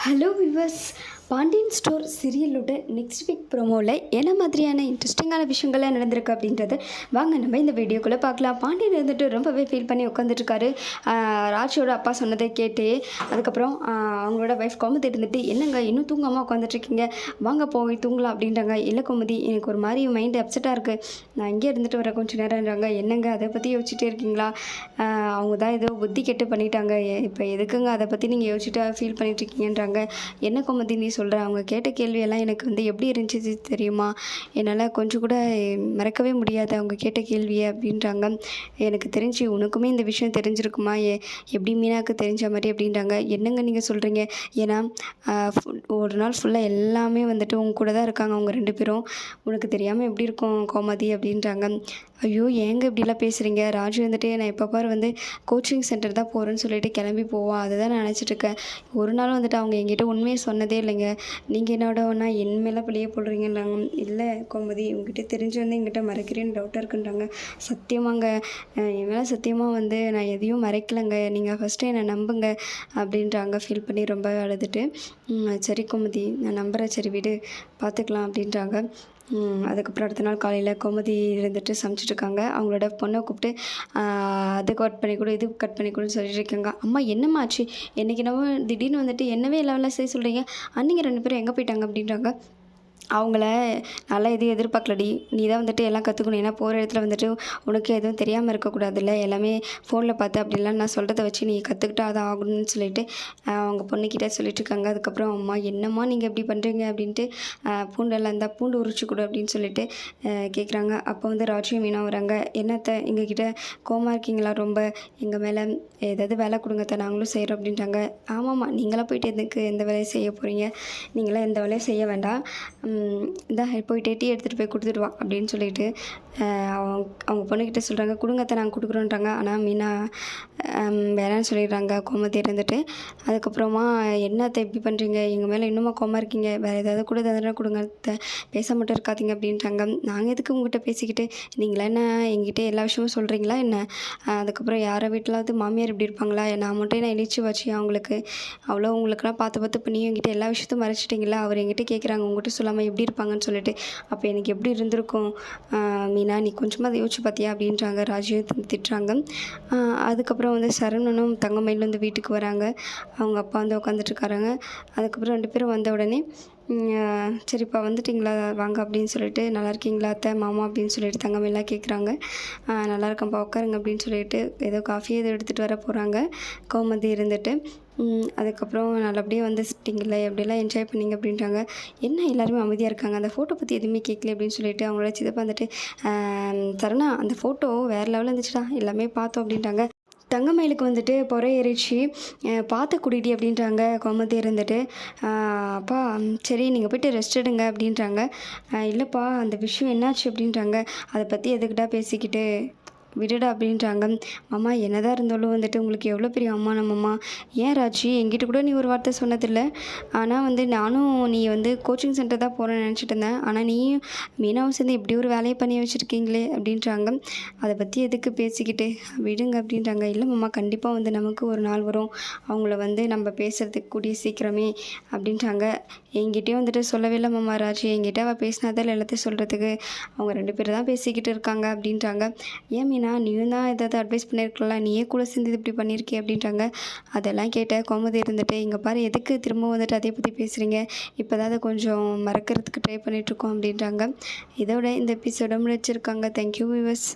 Hello viewers, Pandian store சீரியலோட next week ப்ரோமோவில் என்ன மாதிரியான இன்ட்ரெஸ்டிங்கான விஷயங்கள்லாம் நடந்திருக்கு அப்படின்றத வாங்க நம்ம இந்த வீடியோக்குள்ளே பார்க்கலாம். பாண்டியன் இருந்துட்டு ரொம்பவே ஃபீல் பண்ணி உட்காந்துட்ருக்காரு. ராஜியோட அப்பா சொன்னதை கேட்டு அதுக்கப்புறம் அவங்களோட ஒய்ஃப் கோமதி இருந்துட்டு, என்னங்க இன்னும் தூங்காமல் உட்காந்துட்ருக்கீங்க, வாங்க போய் தூங்கலாம் அப்படின்றாங்க. இல்லை கோமதி, எனக்கு ஒரு மாதிரி மைண்டு அப்செட்டாக இருக்குது, நான் இங்கே இருந்துட்டு வர கொஞ்சம் நேரம்ன்றாங்க. என்னங்க அதை பற்றி யோசிச்சுட்டே இருக்கீங்களா? அவங்க தான் ஏதோ புத்தி கெட்டு பண்ணிட்டாங்க, இப்போ எதுக்குங்க அதை பற்றி நீங்கள் யோசிச்சுட்டு ஃபீல் பண்ணிட்டுருக்கீங்கன்றாங்க. என்ன கோமதி நீ சொல்கிறேன், அவங்க கேட்ட கேள்வியெல்லாம் எனக்கு எப்படி இருந்துச்சு தெரியுமா, என்னால் கொஞ்சம் கூட மறக்கவே முடியாது அவங்க கேட்ட கேள்வியை அப்படின்றாங்க. எனக்கு தெரிஞ்சு உனக்குமே இந்த விஷயம் தெரிஞ்சிருக்குமா, எப்படி மீனாவுக்கு தெரிஞ்ச மாதிரி அப்படின்றாங்க. என்னங்க நீங்கள் சொல்கிறீங்க, ஏன்னா ஒரு நாள் ஃபுல்லாக எல்லாமே வந்துட்டு உங்க கூட தான் இருக்காங்க அவங்க 2 பேரும், உனக்கு தெரியாமல் எப்படி இருக்கும் கோமதி அப்படின்றாங்க. ஐயோ ஏங்க இப்படிலாம் பேசுகிறீங்க, ராஜு வந்துட்டு நான் எப்போ பாரு கோச்சிங் சென்டர் தான் போகிறேன்னு சொல்லிட்டு கிளம்பி போவான், அதை தான் நான் நினச்சிட்ருக்கேன். ஒரு நாள் வந்துட்டு அவங்க என்கிட்ட உண்மையை சொன்னதே இல்லைங்க, நீங்கள் என்னோட ஒன்றா என் மேலே பழியே போடுறீங்கன்றாங்க. இல்லை கோமதி, உங்ககிட்ட தெரிஞ்சு எங்கிட்ட மறைக்கிறேன்னு டவுட்டாக இருக்குன்றாங்க. சத்தியமாங்க, என் மேலே சத்தியமாக நான் எதையும் மறைக்கலைங்க, நீங்கள் ஃபஸ்ட்டு என்னை நம்புங்க அப்படின்றாங்க. ஃபீல் பண்ணி ரொம்ப அழுதுட்டு, சரி கோமதி நான் நம்புகிறேன், சரி விடு பார்த்துக்கலாம் அப்படின்றாங்க. அதுக்கப்புறம் அடுத்த நாள் காலையில் கோமதி இருந்துட்டு சமைச்சிட்ருக்காங்க. அவங்களோட பொண்ணை கூப்பிட்டு அது கட் பண்ணி கொடு, இது கட் பண்ணி கொடுன்னு சொல்லிட்டு இருக்காங்க. அம்மா என்னம்மா ஆச்சு, என்றைக்கு நம்ம திடீர்னு வந்துட்டு என்னவே எல்லா வேலை செய்ய சொல்கிறீங்க, அன்றைக்கி 2 பேரும் எங்கே போயிட்டாங்க அப்படின்றாங்க. அவங்கள நல்லா எதுவும் எதிர்பார்க்கலடி, நீ தான் வந்துட்டு எல்லாம் கற்றுக்கணும், ஏன்னா போகிற இடத்துல வந்துட்டு உனக்கு எதுவும் தெரியாமல் இருக்கக்கூடாதுல்ல, எல்லாமே ஃபோனில் பார்த்து அப்படிலாம் நான் சொல்கிறத வச்சு நீ கற்றுக்கிட்டா அதை ஆகணும்னு சொல்லிட்டு அவங்க பொண்ணுக்கிட்ட சொல்லிட்டுருக்காங்க. அதுக்கப்புறம் அம்மா என்னம்மா நீங்கள் எப்படி பண்ணுறீங்க அப்படின்ட்டு, பூண்டெல்லாம் இருந்தால் பூண்டு உரிச்சு கொடு அப்படின்னு சொல்லிட்டு கேட்குறாங்க. அப்போ ராஜியும் மீனா வராங்க. என்னத்தை எங்ககிட்ட கோமா இருக்கீங்களா, ரொம்ப எங்கள் மேலே ஏதாவது வேலை கொடுங்கத்த, நாங்களும் செய்கிறோம் அப்படின்றாங்க. ஆமாம்மா, நீங்களாம் போயிட்டு எதுக்கு எந்த வேலையும் செய்ய போகிறீங்க, நீங்களாம் எந்த வேலையும் செய்ய வேண்டாம், இந்த போயிட்டு டீ எடுத்துகிட்டு போய் கொடுத்துட்டு வா அப்படின்னு சொல்லிட்டு அவங்க பொண்ணுக்கிட்ட சொல்கிறாங்க. கொடுங்கத்தை நாங்கள் கொடுக்குறோன்றாங்க. ஆனால் மீனா வேணான்னு சொல்லிடுறாங்க கோமதி இருந்துட்டு. அதுக்கப்புறமா என்னத்தை எப்படி பண்ணுறீங்க, எங்கள் மேலே இன்னுமா கோமா இருக்கீங்க, வேறு ஏதாவது கூட தண்டனை கொடுங்க, பேச மட்டும் இருக்காதீங்க அப்படின்றாங்க. நாங்கள் எதுக்கு உங்கள்கிட்ட பேசிக்கிட்டு, நீங்களா என்ன எங்கிட்ட எல்லா விஷயமும் சொல்கிறீங்களா என்ன, அதுக்கப்புறம் யாரை வீட்டிலாவது மாமியார் இப்படி இருப்பாங்களா, நான் மட்டும் நான் இழிச்சு வச்சு அவங்களுக்கு அவ்வளோ உங்களுக்குலாம் பார்த்து பார்த்து இப்போ நீயும் என்கிட்ட எல்லா விஷயத்தையும் மறைச்சிட்டிங்களா, அவர் என்கிட்ட கேட்குறாங்க உங்கள்கிட்ட சொல்லாமல் எப்படி இருப்பாங்கன்னு சொல்லிட்டு, அப்போ எனக்கு எப்படி இருந்திருக்கும் மீனா, நீ கொஞ்சமாக அதை யோசிச்சு பார்த்தியா அப்படின்றாங்க. ராஜியும் திட்டுறாங்க. அதுக்கப்புறம் சரவணனும் தங்கமயிலும் வீட்டுக்கு வராங்க. அவங்க அப்பா உட்காந்துட்ருக்காராங்க. அதுக்கப்புறம் 2 பேரும் வந்த உடனே சரிப்பா வந்துட்டிங்களா வாங்க அப்படின்னு சொல்லிட்டு, நல்லா இருக்கீங்களா அத்தை மாமா அப்படின்னு சொல்லிட்டு தங்கமயிலாம் கேட்குறாங்க. நல்லா இருக்கேன்ப்பா உட்காருங்க அப்படின்னு சொல்லிட்டு ஏதோ காஃபி எதோ எடுத்துகிட்டு வர போகிறாங்க கோமதி இருந்துட்டு. அதுக்கப்புறம் நல்லபடியாக வந்துட்டிங்களே, எப்படிலாம் என்ஜாய் பண்ணிங்க அப்படின்றாங்க. என்ன எல்லாருமே அமைதியாக இருக்காங்க, அந்த ஃபோட்டோ பற்றி எதுவுமே கேட்கல அப்படின்னு சொல்லிட்டு அவங்களோட சிதப்பா சரணா அந்த ஃபோட்டோ வேறு லெவலில் இருந்துச்சுடா, எல்லாமே பார்த்தோம் அப்படின்ட்டாங்க. தங்கமயிலுக்கு பொறை ஏறிச்சு, பார்த்து குடிடி அப்படின்றாங்க கோமதி இருந்துட்டு. அப்பா சரி நீங்கள் போய்ட்டு ரெஸ்ட் எடுங்க அப்படின்றாங்க. இல்லைப்பா அந்த விஷயம் என்னாச்சு அப்படின்றாங்க. அதை பற்றி எதுக்கிட்டா பேசிக்கிட்டு விடுடா அப்படின்றாங்க. மாமா என்னதான் இருந்தாலும் உங்களுக்கு எவ்வளோ பெரிய அம்மா நம்மம்மா, ஏன் ராஜி என்கிட்ட கூட நீ ஒரு வார்த்தை சொன்னதில்லை, ஆனால் நானும் நீ கோச்சிங் சென்டர் தான் போகிறேன்னு நினச்சிட்டு இருந்தேன், ஆனால் நீயும் மீனாவும் சேர்ந்து இப்படி ஒரு வேலையை பண்ணி வச்சுருக்கீங்களே அப்படின்றாங்க. அதை பற்றி எதுக்கு பேசிக்கிட்டு விடுங்க அப்படின்றாங்க. இல்லை மாமா கண்டிப்பாக நமக்கு ஒரு நாள் வரும், அவங்கள நம்ம பேசுகிறதுக்கு கூடிய சீக்கிரமே அப்படின்றாங்க. என்கிட்டயும் சொல்லவே இல்லை மாமா ராஜி, என்கிட்ட அவள் பேசினாதில் எல்லாத்தையும் சொல்கிறதுக்கு, அவங்க 2 பேர் தான் பேசிக்கிட்டு இருக்காங்க அப்படின்றாங்க. ஏன் மீனா நீயும் தான் ஏதாவது அட்வைஸ் பண்ணியிருக்கலாம், நீயே கூட சேர்ந்து இப்படி பண்ணியிருக்கே அப்படின்றாங்க. அதெல்லாம் கேட்ட கோமதி இருந்துட்டு, இங்கே பாரு எதுக்கு திரும்ப அதை பற்றி பேசுகிறீங்க, இப்போ தான் கொஞ்சம் மறக்கிறதுக்கு ட்ரை பண்ணிகிட்ருக்கோம் அப்படின்றாங்க. இதோட இந்த எபிசோட முடிச்சிருக்காங்க. Thank you viewers.